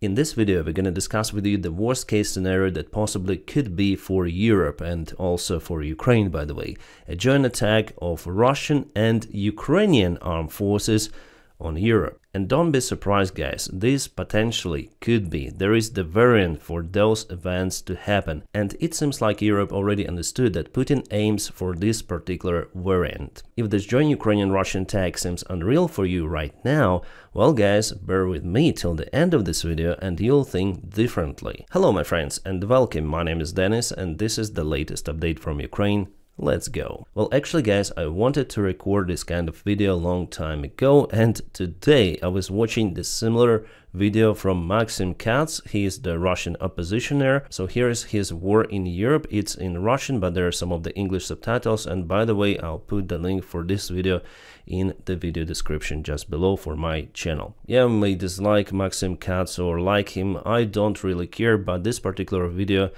In this video, we're going to discuss with you the worst case scenario that possibly could be for Europe and also for Ukraine, by the way. A joint attack of Russian and Ukrainian armed forces on Europe. And don't be surprised, guys, this potentially could be. There is the variant for those events to happen. And it seems like Europe already understood that Putin aims for this particular variant. If this joint Ukrainian-Russian attack seems unreal for you right now, well guys, bear with me till the end of this video and you'll think differently. Hello my friends and welcome, my name is Dennis and this is the latest update from Ukraine. Let's go. Well, actually guys, I wanted to record this kind of video a long time ago, and today I was watching the similar video from Maxim Katz. He is the Russian oppositioner. So here is his war in Europe. It's in Russian, but there are some of the English subtitles, and by the way, I'll put the link for this video in the video description just below for my channel. Yeah, you may dislike Maxim Katz or like him, I don't really care, but this particular video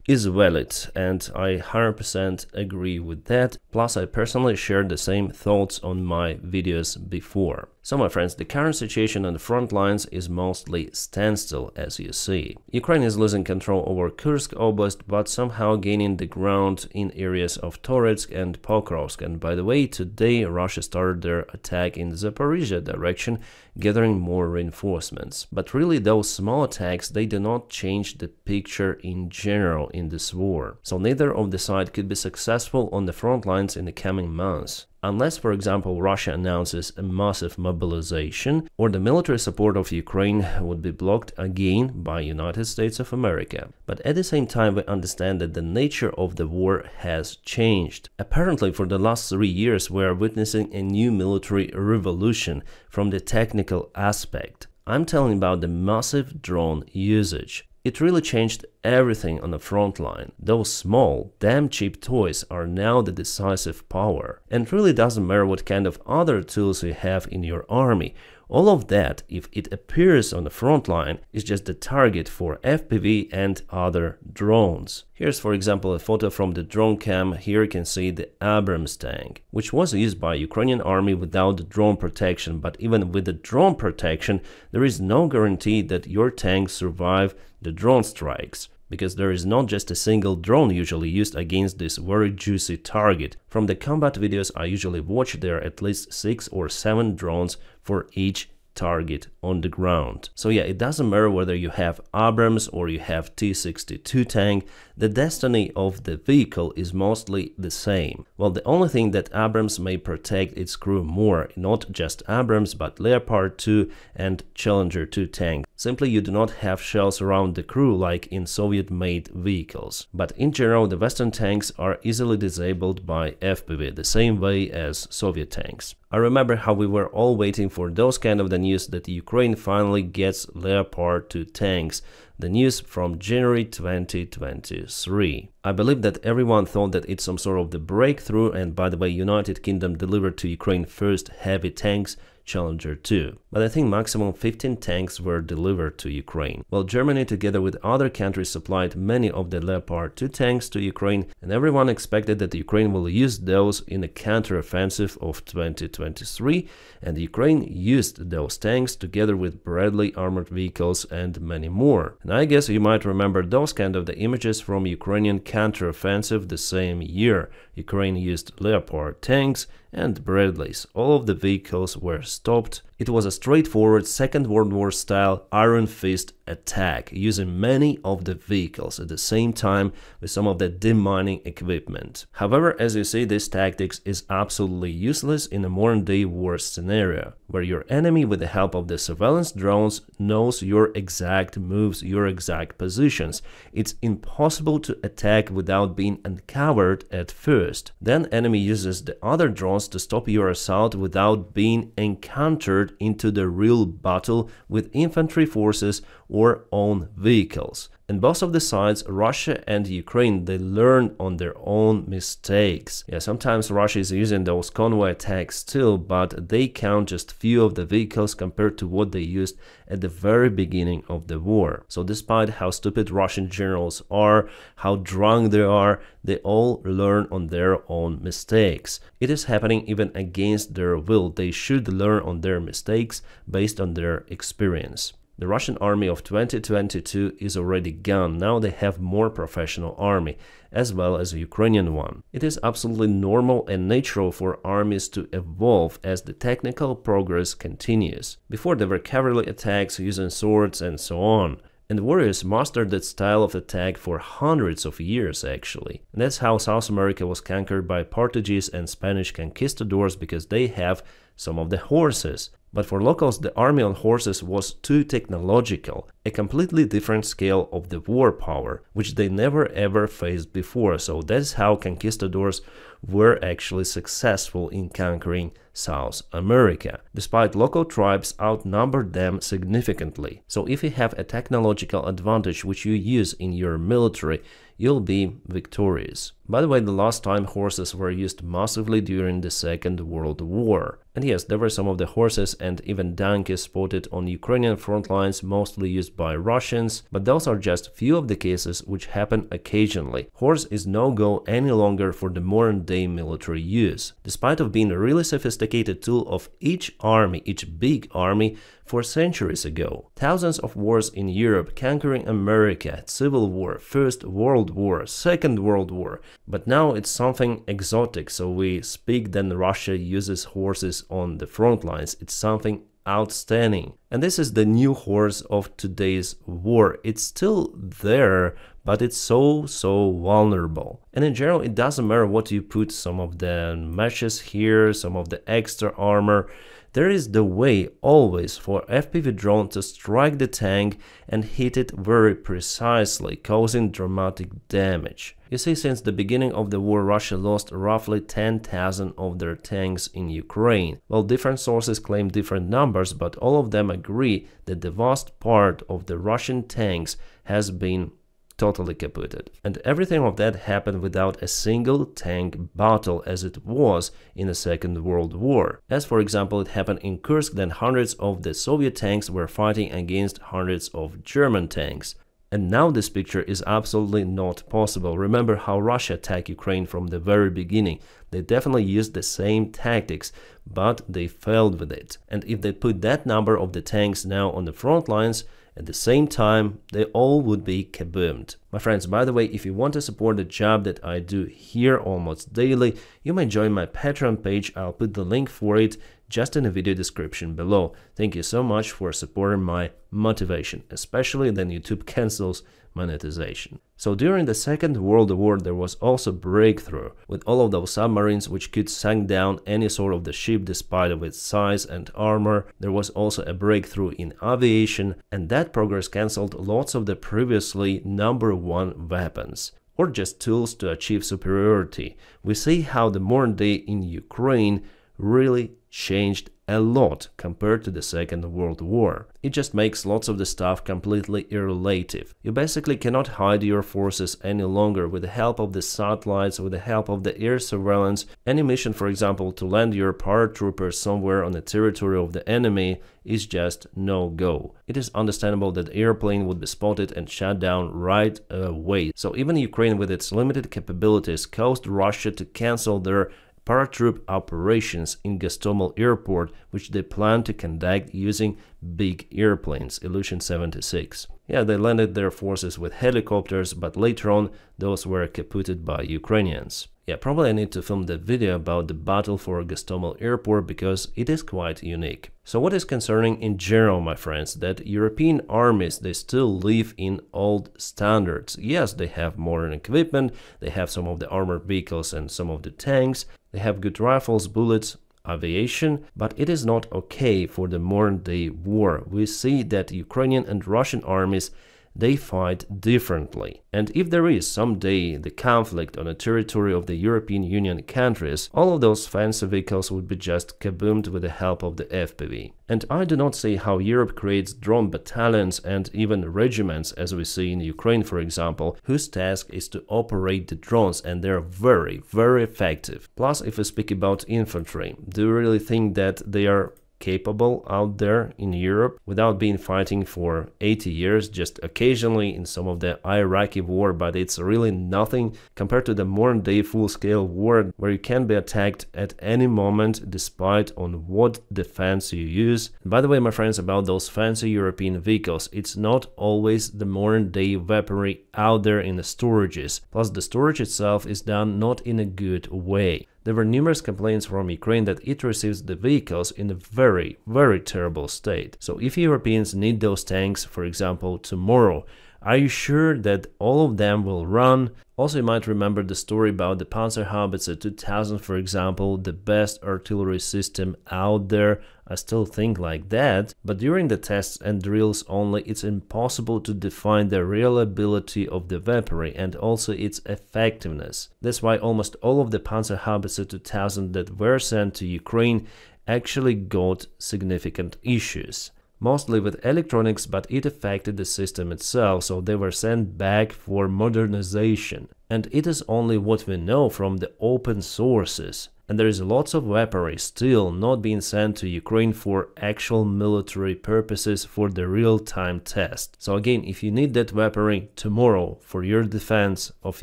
is valid and I 100% agree with that. Plus I personally shared the same thoughts on my videos before. So my friends, the current situation on the front lines is mostly standstill, as you see. Ukraine is losing control over Kursk Oblast, but somehow gaining the ground in areas of Toretsk and Pokrovsk. And by the way, today Russia started their attack in Zaporizhia direction, gathering more reinforcements. But really those small attacks, they do not change the picture in general in this war. So neither of the side could be successful on the front lines in the coming months. Unless, for example, Russia announces a massive mobilization or the military support of Ukraine would be blocked again by United States of America. But at the same time, we understand that the nature of the war has changed. Apparently, for the last 3 years, we are witnessing a new military revolution from the technical aspect. I'm telling about the massive drone usage. It really changed everything on the front line. Those small, damn cheap toys are now the decisive power. And it really doesn't matter what kind of other tools you have in your army. All of that, if it appears on the front line, is just the target for FPV and other drones. Here's for example a photo from the drone cam. Here you can see the Abrams tank, which was used by Ukrainian army without the drone protection, but even with the drone protection, there is no guarantee that your tanks survive the drone strikes, because there is not just a single drone usually used against this very juicy target. From the combat videos I usually watch, there are at least 6 or 7 drones for each target on the ground. So yeah, it doesn't matter whether you have Abrams or you have T-62 tank, the destiny of the vehicle is mostly the same. Well, the only thing that Abrams may protect its crew more, not just Abrams but Leopard 2 and Challenger 2 tanks. Simply you do not have shells around the crew like in Soviet-made vehicles. But in general, the Western tanks are easily disabled by FPV, the same way as Soviet tanks. I remember how we were all waiting for those kind of the news that Ukraine finally gets Leopard 2 tanks, the news from January 2023. I believe that everyone thought that it's some sort of the breakthrough, and by the way, United Kingdom delivered to Ukraine first heavy tanks, Challenger 2. But I think maximum 15 tanks were delivered to Ukraine. Well, Germany together with other countries supplied many of the Leopard 2 tanks to Ukraine, and everyone expected that Ukraine will use those in the counter-offensive of 2023, and Ukraine used those tanks together with Bradley armored vehicles and many more. And I guess you might remember those kind of the images from Ukrainian counter-offensive the same year. Ukraine used Leopard tanks and Bradleys. All of the vehicles were stopped. It was a straightforward Second World War style Iron Fist attack, using many of the vehicles at the same time with some of the demining equipment. However, as you see, this tactics is absolutely useless in a modern day war scenario, where your enemy with the help of the surveillance drones knows your exact moves, your exact positions. It's impossible to attack without being uncovered at first. Then enemy uses the other drones to stop your assault without being encountered into the real battle with infantry forces or own vehicles. And both of the sides, Russia and Ukraine, they learn on their own mistakes. Yeah, sometimes Russia is using those convoy attacks still, but they count just few of the vehicles compared to what they used at the very beginning of the war. So despite how stupid Russian generals are, how drunk they are, they all learn on their own mistakes. It is happening even against their will. They should learn on their mistakes based on their experience. The Russian army of 2022 is already gone. Now they have more professional army, as well as a Ukrainian one. It is absolutely normal and natural for armies to evolve as the technical progress continues. Before there were cavalry attacks using swords and so on. And warriors mastered that style of attack for hundreds of years actually. And that's how South America was conquered by Portuguese and Spanish conquistadors, because they have some of the horses. But for locals, the army on horses was too technological, a completely different scale of the war power, which they never ever faced before. So that's how conquistadors were actually successful in conquering South America, despite local tribes outnumbered them significantly. So if you have a technological advantage which you use in your military, you'll be victorious. By the way, the last time horses were used massively during the Second World War. And yes, there were some of the horses and even donkeys spotted on Ukrainian front lines, mostly used by Russians, but those are just few of the cases which happen occasionally. Horse is no-go any longer for the modern-day military use, despite of being a really sophisticated tool of each army, each big army, for centuries ago. Thousands of wars in Europe, conquering America, Civil War, First World War, Second World War. But now it's something exotic, so we speak then Russia uses horses on the front lines. It's something outstanding. And this is the new horse of today's war. It's still there, but it's so vulnerable. And in general, it doesn't matter what you put, some of the meshes here, some of the extra armor. There is the way always for FPV drone to strike the tank and hit it very precisely, causing dramatic damage. You see, since the beginning of the war, Russia lost roughly 10,000 of their tanks in Ukraine. Well, different sources claim different numbers, but all of them agree that the vast part of the Russian tanks has been totally kaputted. And everything of that happened without a single tank battle as it was in the Second World War. As for example, it happened in Kursk, then hundreds of the Soviet tanks were fighting against hundreds of German tanks. And now this picture is absolutely not possible. Remember how Russia attacked Ukraine from the very beginning. They definitely used the same tactics, but they failed with it. And if they put that number of the tanks now on the front lines, at the same time, they all would be kaboomed. My friends, by the way, if you want to support the job that I do here almost daily, you may join my Patreon page. I'll put the link for it just in the video description below. Thank you so much for supporting my motivation, especially when YouTube cancels monetization. So during the Second World War, there was also breakthrough with all of those submarines which could sink down any sort of the ship despite of its size and armor. There was also a breakthrough in aviation, and that progress cancelled lots of the previously #1 weapons, or just tools to achieve superiority. We see how the modern day in Ukraine really changed a lot compared to the Second World War. It just makes lots of the stuff completely irrelative. You basically cannot hide your forces any longer with the help of the satellites, with the help of the air surveillance. Any mission, for example, to land your paratroopers somewhere on the territory of the enemy is just no-go. It is understandable that the airplane would be spotted and shot down right away. So even Ukraine with its limited capabilities caused Russia to cancel their paratroop operations in Gostomel airport, which they plan to conduct using big airplanes, Ilyushin-76. Yeah, they landed their forces with helicopters, but later on those were kaputted by Ukrainians. Yeah, probably I need to film the video about the battle for Gostomel airport because it is quite unique. So what is concerning in general, my friends, that European armies, they still live in old standards. Yes, they have modern equipment, they have some of the armored vehicles and some of the tanks, they have good rifles, bullets, aviation, but it is not okay for the modern day war. We see that Ukrainian and Russian armies, they fight differently. And if there is someday the conflict on the territory of the European Union countries, all of those fancy vehicles would be just kaboomed with the help of the FPV. And I do not see how Europe creates drone battalions and even regiments, as we see in Ukraine, for example, whose task is to operate the drones, and they're very effective. Plus, if we speak about infantry, do you really think that they are capable out there in Europe without being fighting for 80 years, just occasionally in some of the Iraqi war, but it's really nothing compared to the modern day full-scale war where you can be attacked at any moment despite on what defense you use. And by the way, my friends, about those fancy European vehicles, it's not always the modern day weaponry out there in the storages, plus the storage itself is done not in a good way. There were numerous complaints from Ukraine that it receives the vehicles in a very, very terrible state. So if Europeans need those tanks, for example, tomorrow, are you sure that all of them will run? Also, you might remember the story about the Panzerhaubitze 2000, for example, the best artillery system out there. I still think like that, but during the tests and drills only, it's impossible to define the reliability of the weaponry and also its effectiveness. That's why almost all of the Panzerhaubitze 2000 that were sent to Ukraine actually got significant issues. Mostly with electronics, but it affected the system itself, so they were sent back for modernization. And it is only what we know from the open sources. And there is lots of weaponry still not being sent to Ukraine for actual military purposes for the real-time test. So again, if you need that weaponry tomorrow for your defense of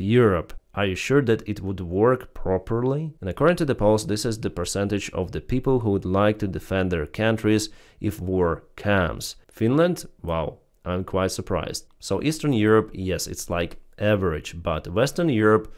Europe, are you sure that it would work properly? And according to the polls, this is the percentage of the people who would like to defend their countries if war comes. Finland? Wow, I'm quite surprised. So Eastern Europe, yes, it's like average, but Western Europe,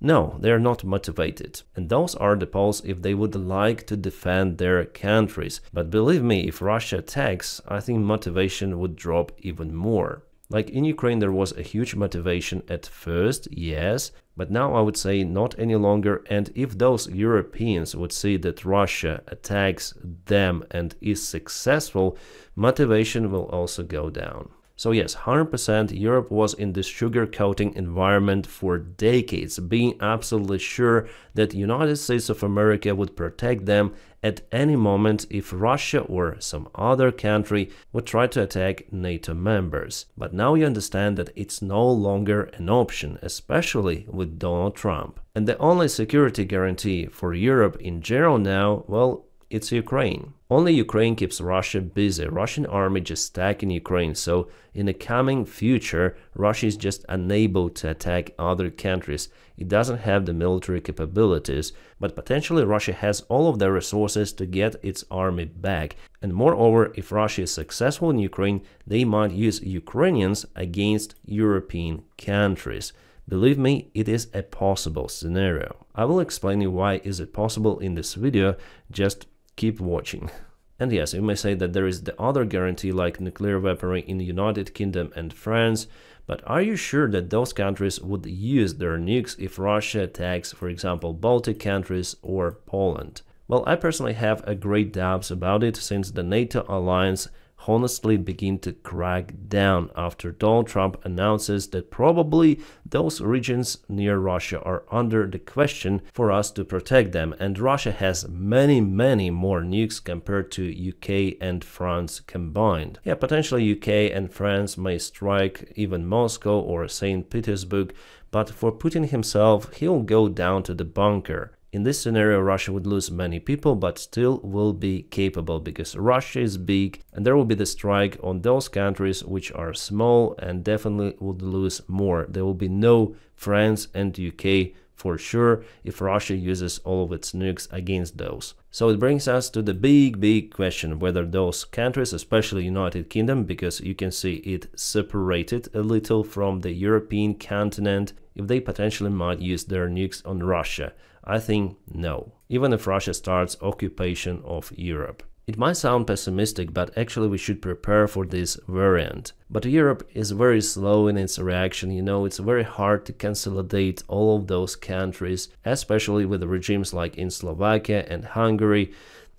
no, they're not motivated. And those are the polls if they would like to defend their countries. But believe me, if Russia attacks, I think motivation would drop even more. Like in Ukraine, there was a huge motivation at first, yes, but now I would say not any longer. And if those Europeans would see that Russia attacks them and is successful, motivation will also go down. So yes, 100% Europe was in this sugar-coating environment for decades, being absolutely sure that United States of America would protect them at any moment if Russia or some other country would try to attack NATO members. But now you understand that it's no longer an option, especially with Donald Trump. And the only security guarantee for Europe in general now, well, it's Ukraine. Only Ukraine keeps Russia busy. Russian army just stuck in Ukraine, so in the coming future, Russia is just unable to attack other countries. It doesn't have the military capabilities, but potentially Russia has all of the resources to get its army back. And moreover, if Russia is successful in Ukraine, they might use Ukrainians against European countries. Believe me, it is a possible scenario. I will explain you why is it possible in this video, just keep watching. And yes, you may say that there is the other guarantee like nuclear weaponry in the United Kingdom and France, but are you sure that those countries would use their nukes if Russia attacks, for example, Baltic countries or Poland? Well, I personally have a great doubts about it, since the NATO alliance honestly begin to crack down after Donald Trump announces that probably those regions near Russia are under the question for us to protect them, and Russia has many more nukes compared to UK and France combined. Yeah, potentially UK and France may strike even Moscow or St. Petersburg, but for Putin himself, he'll go down to the bunker. In this scenario, Russia would lose many people, but still will be capable, because Russia is big and there will be the strike on those countries which are small and definitely would lose more. There will be no France and UK for sure if Russia uses all of its nukes against those. So it brings us to the big question whether those countries, especially United Kingdom, because you can see it separated a little from the European continent, if they potentially might use their nukes on Russia. I think no, even if Russia starts occupation of Europe. It might sound pessimistic, but actually we should prepare for this variant. But Europe is very slow in its reaction, you know, it's very hard to consolidate all of those countries, especially with regimes like in Slovakia and Hungary.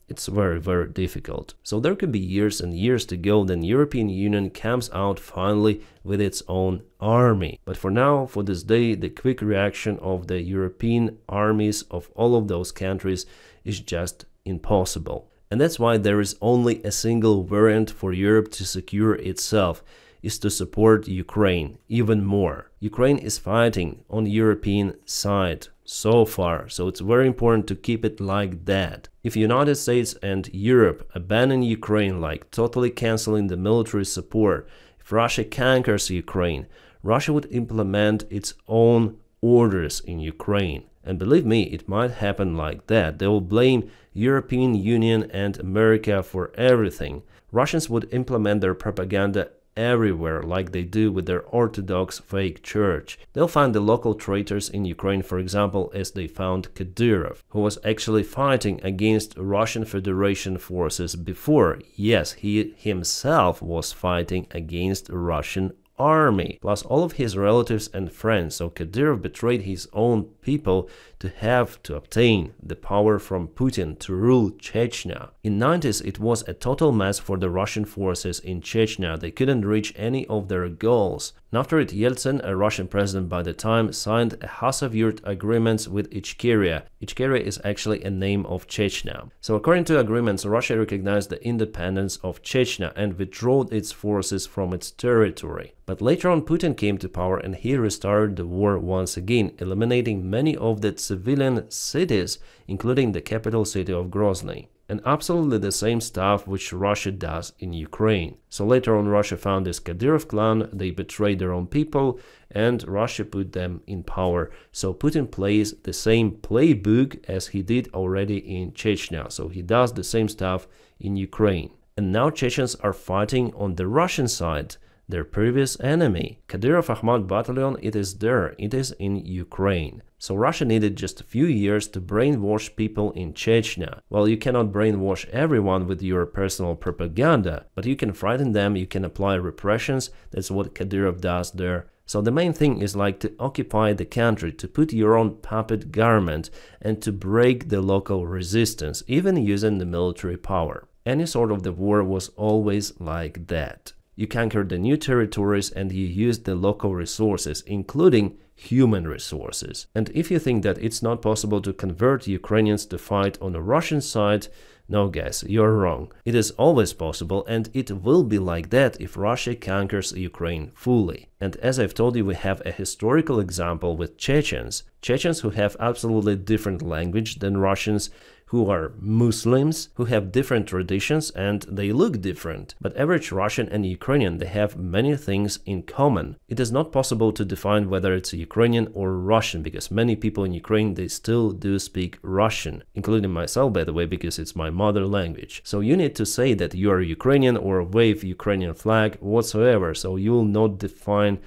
It's very difficult. So there could be years and years to go, then European Union comes out finally with its own army. But for now, for this day, the quick reaction of the European armies of all of those countries is just impossible. And that's why there is only a single variant for Europe to secure itself. is to support Ukraine even more. Ukraine is fighting on the European side so far, so it's very important to keep it like that. If United States and Europe abandon Ukraine, like totally canceling the military support, if Russia conquers Ukraine, Russia would implement its own orders in Ukraine. And believe me, it might happen like that. They will blame European Union and America for everything. Russians would implement their propaganda everywhere, like they do with their Orthodox fake church. They'll find the local traitors in Ukraine, for example, as they found Kadyrov, who was actually fighting against Russian Federation forces before. Yes, he himself was fighting against Russian army, plus all of his relatives and friends. So Kadyrov betrayed his own people to obtain the power from Putin to rule Chechnya. In 90s, it was a total mess for the Russian forces in Chechnya. They couldn't reach any of their goals. And after it, Yeltsin, a Russian president by the time, signed a Khazar-Yurt agreements with Ichkeria. Ichkeria is actually a name of Chechnya. So according to agreements, Russia recognized the independence of Chechnya and withdrew its forces from its territory. But later on, Putin came to power and he restarted the war once again, eliminating many of the civilian cities, including the capital city of Grozny. And absolutely the same stuff which Russia does in Ukraine. So later on, Russia found this Kadyrov clan, they betrayed their own people, and Russia put them in power. So Putin plays the same playbook as he did already in Chechnya. So he does the same stuff in Ukraine. And now Chechens are fighting on the Russian side, their previous enemy. Kadyrov Akhmat battalion, it is there, it is in Ukraine. So Russia needed just a few years to brainwash people in Chechnya. Well, you cannot brainwash everyone with your personal propaganda, but you can frighten them, you can apply repressions. That's what Kadyrov does there. So the main thing is like to occupy the country, to put your own puppet government and to break the local resistance, even using the military power. Any sort of the war was always like that. You conquer the new territories and you use the local resources, including human resources. And if you think that it's not possible to convert Ukrainians to fight on the Russian side, no guys, you're wrong. It is always possible and it will be like that if Russia conquers Ukraine fully. And as I've told you, we have a historical example with Chechens. Chechens who have absolutely different language than Russians, who are Muslims, who have different traditions and they look different. But average Russian and Ukrainian, they have many things in common. It is not possible to define whether it's Ukrainian or Russian, because many people in Ukraine, they still do speak Russian, including myself, by the way, because it's my mother language. So you need to say that you are Ukrainian or wave Ukrainian flag whatsoever, so you will not define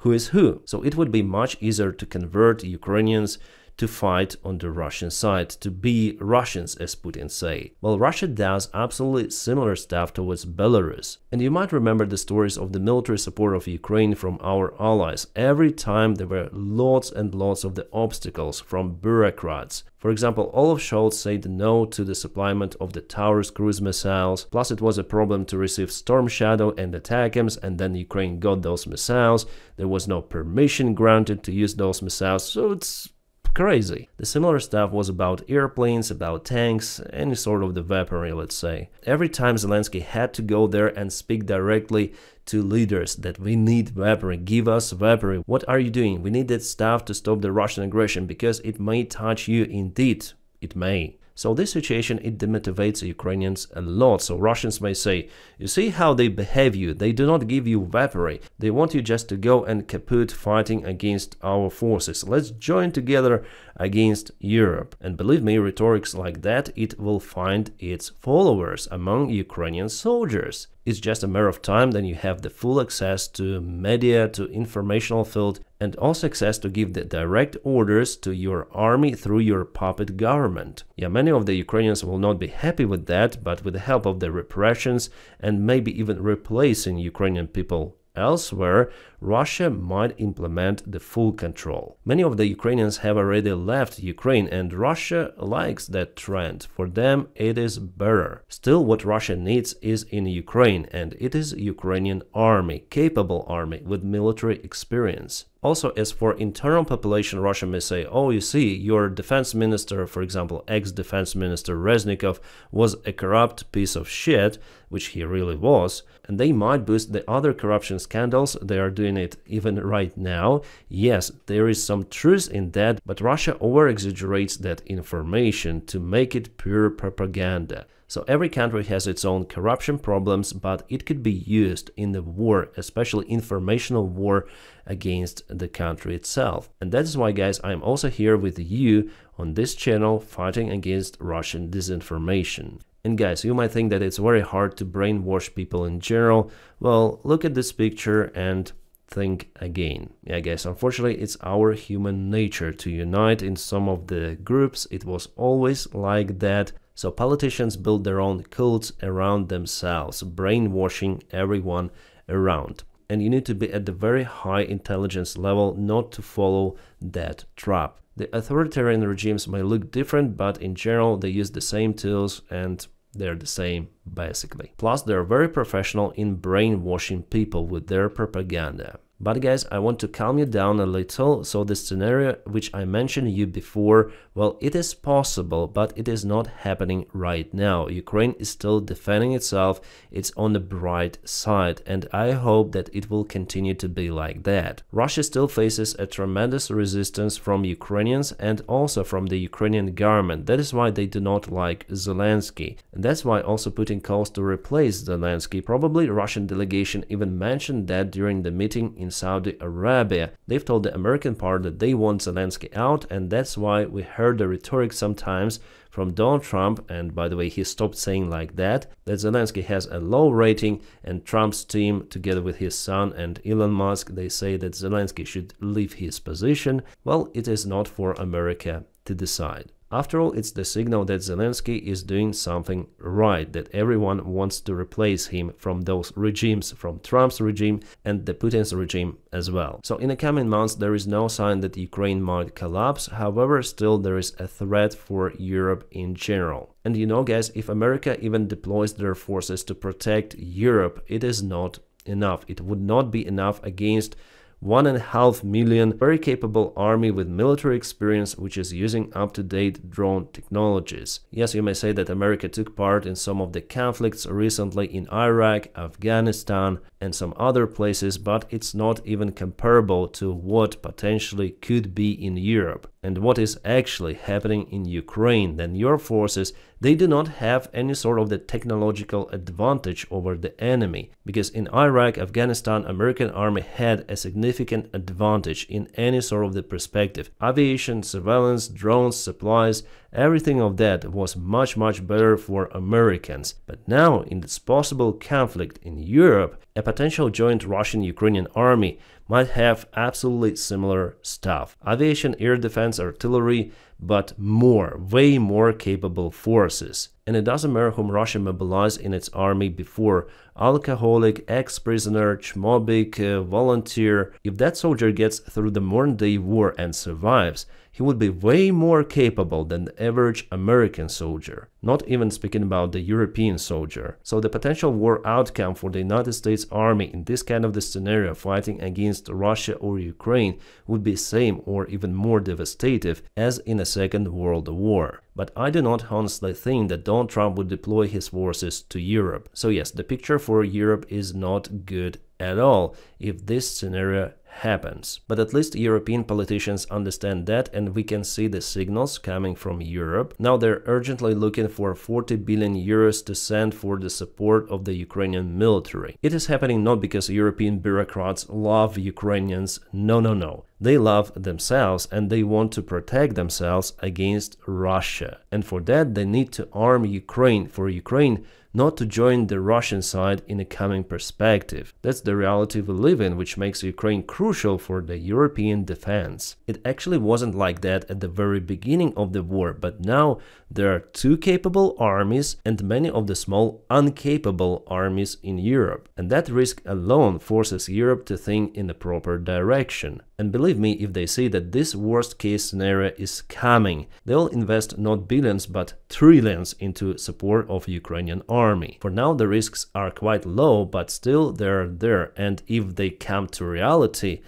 who is who. So it would be much easier to convert Ukrainians to fight on the Russian side, to be Russians, as Putin say. Well, Russia does absolutely similar stuff towards Belarus. And you might remember the stories of the military support of Ukraine from our allies. Every time there were lots and lots of the obstacles from bureaucrats. For example, Olaf Scholz said no to the supplyment of the Taurus cruise missiles, plus it was a problem to receive Storm Shadow and ATACMS, and then Ukraine got those missiles. There was no permission granted to use those missiles, so it's crazy. The similar stuff was about airplanes, about tanks, any sort of the weaponry, let's say. Every time Zelensky had to go there and speak directly to leaders that we need weaponry, give us weaponry. What are you doing? We need that stuff to stop the Russian aggression because it may touch you indeed. It may. So this situation, it demotivates Ukrainians a lot. So Russians may say, you see how they behave you, they do not give you weaponry, they want you just to go and kaput fighting against our forces. Let's join together against Europe. And believe me, rhetorics like that, it will find its followers among Ukrainian soldiers. It's just a matter of time, then you have the full access to media, to informational field, and also access to give the direct orders to your army through your puppet government. Yeah, many of the Ukrainians will not be happy with that, but with the help of the repressions and maybe even replacing Ukrainian people elsewhere, Russia might implement the full control. Many of the Ukrainians have already left Ukraine, and Russia likes that trend. For them, it is better. Still, what Russia needs is in Ukraine, and it is Ukrainian army, capable army with military experience. Also, as for internal population, Russia may say, oh, you see, your defense minister, for example, ex-defense minister Reznikov, was a corrupt piece of shit, which he really was, and they might boost the other corruption scandals. They are doing it even right now. Yes, there is some truth in that, but Russia over-exaggerates that information to make it pure propaganda. So every country has its own corruption problems, but it could be used in the war, especially informational war against the country itself. And that is why, guys, I'm also here with you on this channel fighting against Russian disinformation. And guys, you might think that it's very hard to brainwash people in general. Well, look at this picture and think again. Yeah, guys, unfortunately, it's our human nature to unite in some of the groups. It was always like that. So politicians build their own cults around themselves, brainwashing everyone around. And you need to be at the very high intelligence level not to follow that trap. The authoritarian regimes may look different, but in general they use the same tools and they're the same basically. Plus, they're very professional in brainwashing people with their propaganda. But guys, I want to calm you down a little. So the scenario which I mentioned you before, well, it is possible, but it is not happening right now. Ukraine is still defending itself. It's on the bright side, and I hope that it will continue to be like that. Russia still faces a tremendous resistance from Ukrainians and also from the Ukrainian government. That is why they do not like Zelensky. And that's why also Putin calls to replace Zelensky. Probably Russian delegation even mentioned that during the meeting in Saudi Arabia. They've told the American part that they want Zelensky out, and that's why we heard the rhetoric sometimes from Donald Trump, and by the way, he stopped saying like that Zelensky has a low rating, and Trump's team, together with his son and Elon Musk, they say that Zelensky should leave his position. Well, it is not for America to decide. After all, it's the signal that Zelensky is doing something right, that everyone wants to replace him from those regimes, from Trump's regime and the Putin's regime as well. So in the coming months, there is no sign that Ukraine might collapse. However, still there is a threat for Europe in general. And you know, guys, if America even deploys their forces to protect Europe, it is not enough. It would not be enough against 1.5 million very capable army with military experience, which is using up-to-date drone technologies. Yes, you may say that America took part in some of the conflicts recently in Iraq, Afghanistan, and some other places, but it's not even comparable to what potentially could be in Europe and what is actually happening in Ukraine. Then your forces, they do not have any sort of the technological advantage over the enemy, because in Iraq, Afghanistan, American army had a significant advantage in any sort of the perspective. Aviation, surveillance, drones, supplies, everything of that was much better for Americans. But now, in this possible conflict in Europe, a potential joint Russian-Ukrainian army might have absolutely similar stuff. Aviation, air defense, artillery, but way more capable forces. And it doesn't matter whom Russia mobilized in its army before, alcoholic, ex-prisoner, chmobik, volunteer. If that soldier gets through the modern-day war and survives, he would be way more capable than the average American soldier, not even speaking about the European soldier. So the potential war outcome for the United States Army in this kind of the scenario fighting against Russia or Ukraine would be same or even more devastating as in a Second World War. But I do not honestly think that Donald Trump would deploy his forces to Europe. So yes, the picture for Europe is not good at all if this scenario happens. But at least European politicians understand that, and we can see the signals coming from Europe. Now they're urgently looking for 40 billion euros to send for the support of the Ukrainian military. It is happening not because European bureaucrats love Ukrainians. No. They love themselves and they want to protect themselves against Russia. And for that they need to arm Ukraine, for Ukraine not to join the Russian side in a coming perspective. That's the reality we live in, which makes Ukraine crucial for the European defense. It actually wasn't like that at the very beginning of the war, but now there are two capable armies and many of the small incapable armies in Europe. And that risk alone forces Europe to think in the proper direction. And believe me, if they see that this worst-case scenario is coming, they'll invest not billions but trillions into support of Ukrainian army. For now, the risks are quite low, but still they're there. And if they come to reality,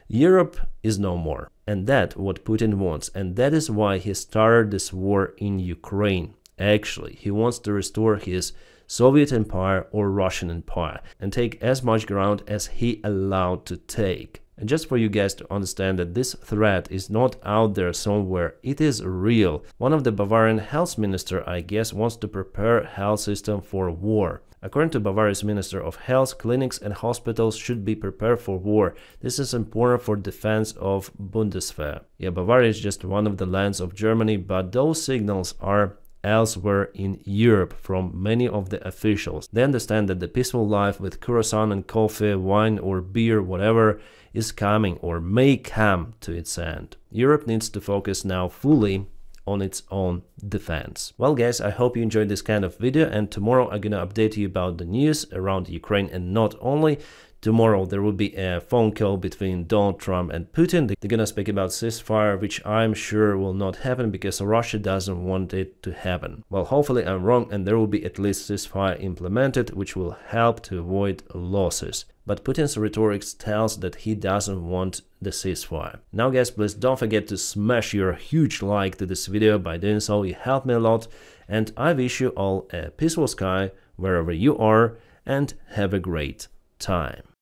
Europe is no more. And that's what Putin wants. And that is why he started this war in Ukraine. Actually, he wants to restore his Soviet Empire or Russian Empire and take as much ground as he allowed to take. And just for you guys to understand that this threat is not out there somewhere, it is real. One of the Bavarian health minister, I guess, wants to prepare health system for war. According to Bavaria's Minister of Health, clinics and hospitals should be prepared for war. This is important for defense of Bundeswehr. Yeah, Bavaria is just one of the lands of Germany, but those signals are elsewhere in Europe from many of the officials. They understand that the peaceful life with croissant and coffee, wine or beer, whatever, is coming or may come to its end. Europe needs to focus now fully on its own defense. Well guys, I hope you enjoyed this kind of video, and tomorrow I'm gonna update you about the news around Ukraine. And not only tomorrow, there will be a phone call between Donald Trump and Putin. They're gonna speak about ceasefire, which I'm sure will not happen because Russia doesn't want it to happen. Well, hopefully I'm wrong and there will be at least ceasefire implemented, which will help to avoid losses. But Putin's rhetoric tells that he doesn't want the ceasefire. Now guys, please don't forget to smash your huge like to this video. By doing so, you help me a lot, and I wish you all a peaceful sky wherever you are, and have a great time.